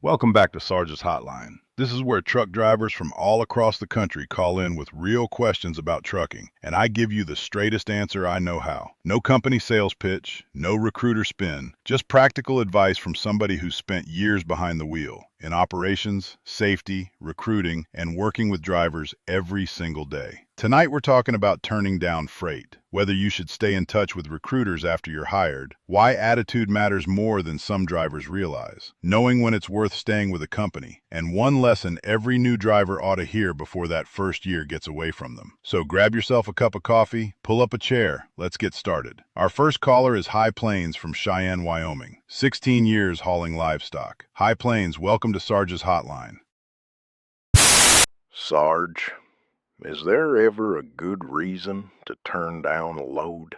Welcome back to Sarge's Hotline. This is where truck drivers from all across the country call in with real questions about trucking, and I give you the straightest answer I know how. No company sales pitch, no recruiter spin, just practical advice from somebody who's spent years behind the wheel in operations, safety, recruiting, and working with drivers every single day. Tonight we're talking about turning down freight, whether you should stay in touch with recruiters after you're hired, why attitude matters more than some drivers realize, knowing when it's worth staying with a company, and one lesson every new driver ought to hear before that first year gets away from them. So grab yourself a cup of coffee, pull up a chair, let's get started. Our first caller is High Plains from Cheyenne, Wyoming. 16 years hauling livestock. High Plains, welcome to Sarge's Hotline. Sarge, is there ever a good reason to turn down a load?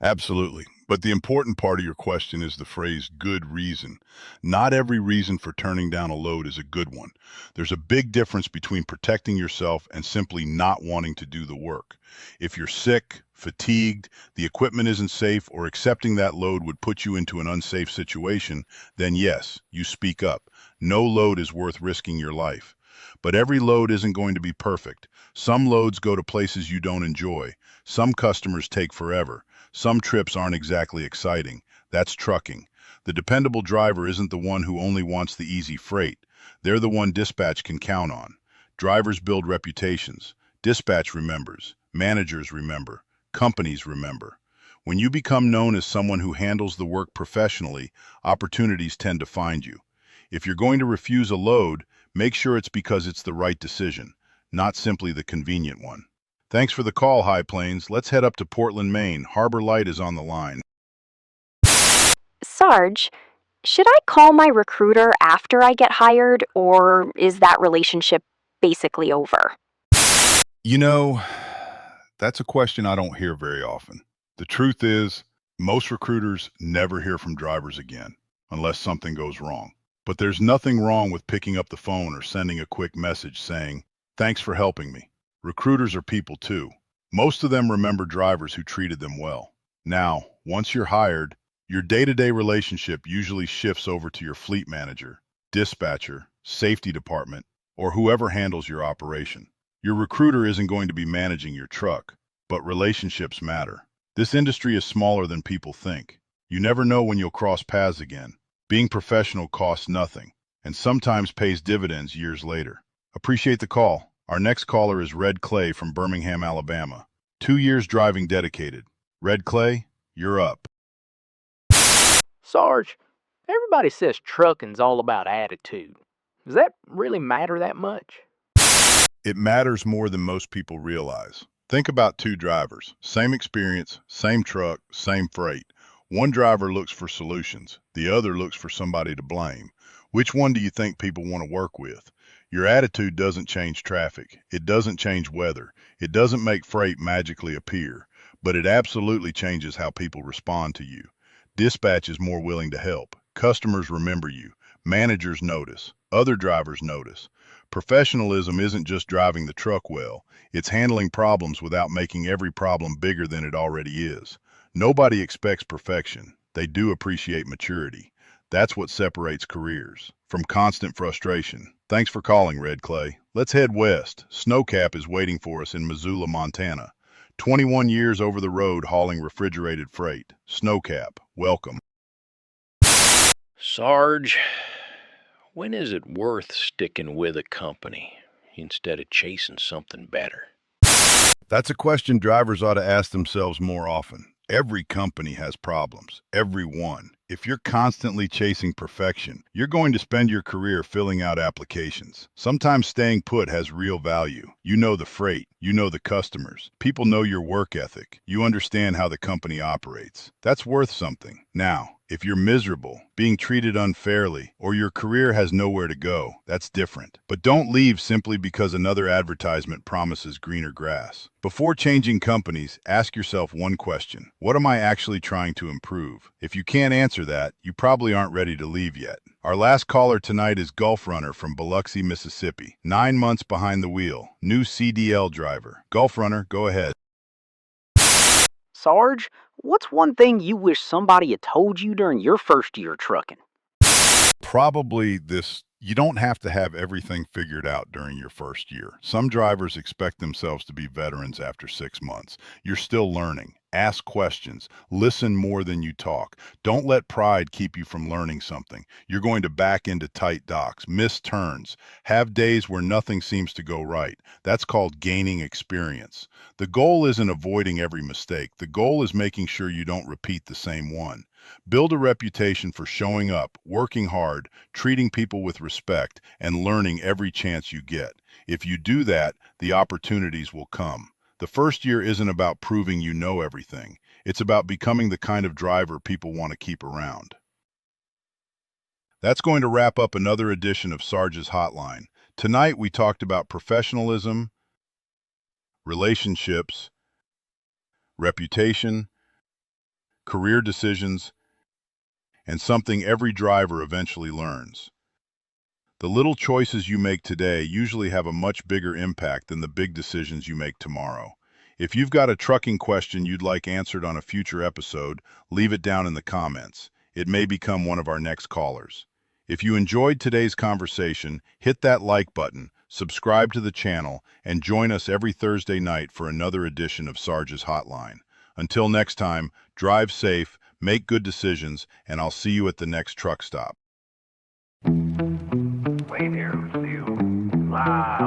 Absolutely. But the important part of your question is the phrase good reason. Not every reason for turning down a load is a good one. There's a big difference between protecting yourself and simply not wanting to do the work. If you're sick, fatigued, the equipment isn't safe, or accepting that load would put you into an unsafe situation, then yes, you speak up. No load is worth risking your life. But every load isn't going to be perfect. Some loads go to places you don't enjoy. Some customers take forever. Some trips aren't exactly exciting. That's trucking. The dependable driver isn't the one who only wants the easy freight. They're the one dispatch can count on. Drivers build reputations. Dispatch remembers. Managers remember. Companies remember. When you become known as someone who handles the work professionally, opportunities tend to find you. If you're going to refuse a load, make sure it's because it's the right decision, not simply the convenient one. Thanks for the call, High Plains. Let's head up to Portland, Maine. Harbor Light is on the line. Sarge, should I call my recruiter after I get hired, or is that relationship basically over? You know, that's a question I don't hear very often. The truth is, most recruiters never hear from drivers again, unless something goes wrong. But there's nothing wrong with picking up the phone or sending a quick message saying, "Thanks for helping me." Recruiters are people too. Most of them remember drivers who treated them well. Now, once you're hired, your day-to-day relationship usually shifts over to your fleet manager, dispatcher, safety department, or whoever handles your operation. Your recruiter isn't going to be managing your truck, but relationships matter. This industry is smaller than people think. You never know when you'll cross paths again. Being professional costs nothing, and sometimes pays dividends years later. Appreciate the call. Our next caller is Red Clay from Birmingham, Alabama. 2 years driving dedicated. Red Clay, you're up. Sarge, everybody says trucking's all about attitude. Does that really matter that much? It matters more than most people realize. Think about two drivers, same experience, same truck, same freight. One driver looks for solutions, the other looks for somebody to blame. Which one do you think people want to work with? Your attitude doesn't change traffic. It doesn't change weather. It doesn't make freight magically appear, but it absolutely changes how people respond to you. Dispatch is more willing to help. Customers remember you. Managers notice. Other drivers notice. Professionalism isn't just driving the truck well. It's handling problems without making every problem bigger than it already is. Nobody expects perfection. They do appreciate maturity. That's what separates careers from constant frustration. Thanks for calling, Red Clay. Let's head west. Snowcap is waiting for us in Missoula, Montana. 21 years over the road hauling refrigerated freight. Snowcap, welcome. Sarge, when is it worth sticking with a company instead of chasing something better? That's a question drivers ought to ask themselves more often. Every company has problems. Every one. If you're constantly chasing perfection, you're going to spend your career filling out applications. Sometimes staying put has real value. You know the freight. You know the customers. People know your work ethic. You understand how the company operates. That's worth something. Now, if you're miserable, being treated unfairly, or your career has nowhere to go, that's different. But don't leave simply because another advertisement promises greener grass. Before changing companies, ask yourself one question. What am I actually trying to improve? If you can't answer that, you probably aren't ready to leave yet. Our last caller tonight is Gulf Runner from Biloxi, Mississippi. 9 months behind the wheel. New CDL driver. Gulf Runner, go ahead. Sarge, what's one thing you wish somebody had told you during your first year trucking? Probably this: you don't have to have everything figured out during your first year. Some drivers expect themselves to be veterans after 6 months. You're still learning. Ask questions. Listen more than you talk. Don't let pride keep you from learning something. You're going to back into tight docks, miss turns, have days where nothing seems to go right. That's called gaining experience. The goal isn't avoiding every mistake. The goal is making sure you don't repeat the same one. Build a reputation for showing up, working hard, treating people with respect, and learning every chance you get. If you do that, the opportunities will come. The first year isn't about proving you know everything. It's about becoming the kind of driver people want to keep around. That's going to wrap up another edition of Sarge's Hotline. Tonight we talked about professionalism, relationships, reputation, career decisions, and something every driver eventually learns. The little choices you make today usually have a much bigger impact than the big decisions you make tomorrow. If you've got a trucking question you'd like answered on a future episode, leave it down in the comments. It may become one of our next callers. If you enjoyed today's conversation, hit that like button, subscribe to the channel, and join us every Thursday night for another edition of Sarge's Hotline. Until next time, drive safe, make good decisions, and I'll see you at the next truck stop. Wait here, see you live.